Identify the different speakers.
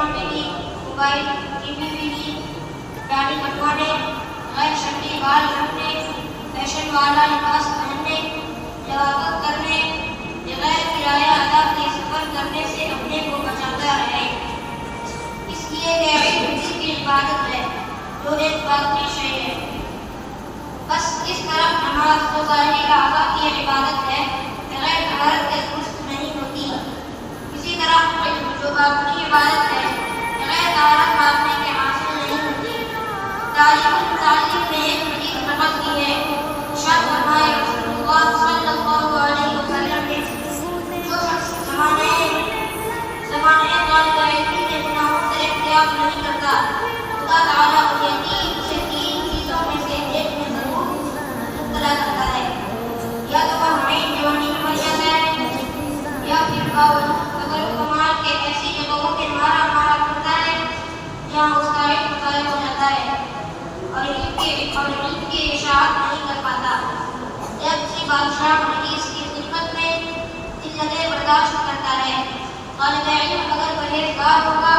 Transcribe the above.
Speaker 1: Family, mobile, T V ویڈی، داڑھی کٹوانے، غیر شرعی بال رکھنے، فیشن والا لباس پہننے، لواطت کرنے، بغیر کرایہ ادا کے سفر کرنے سے اپنے کو بچاتا رہے۔ اس لیے کہ علم دل کی عبادت ہے جو ایک باطنی شے ہے۔ بس اس طرح نماز جو ظاہری اعضاء کی عبادت ہے بغیر طہارت کے درست نہیں ہوتی، اسی طرح علم جو باطنی عبادت ہے بغیر طہارت باطنی کے حاصل نہیں ہوتی۔ تعلیم نے ایک حدیث نقل کی ہے، ارشاد فرمائے رسول اللہ صلی اللہ علیہ وسلم نے، جو شخص زمانے طالب علم کے گناہوں سے احتیاط نہیں کرتا، خدا تعالیٰ اسے تین چیزوں میں سے ایک میں ضرور مبتلا کرتا ہے، یا تو وہ ہمیں جوانی میں مر جاتا ہے، یا پھر اگر کمال کے ایسی جگہوں کے مارا کرتا ہے جہاں اس کا علم ضائع ہو جاتا ہے اور علم کی اشاعت نہیں کر پاتا، یا کسی بادشاہ رئیس کی خدمت میں ذلتیں برداشت کرتا ہے۔ طالب علم اگر پرہیزگار ہوگا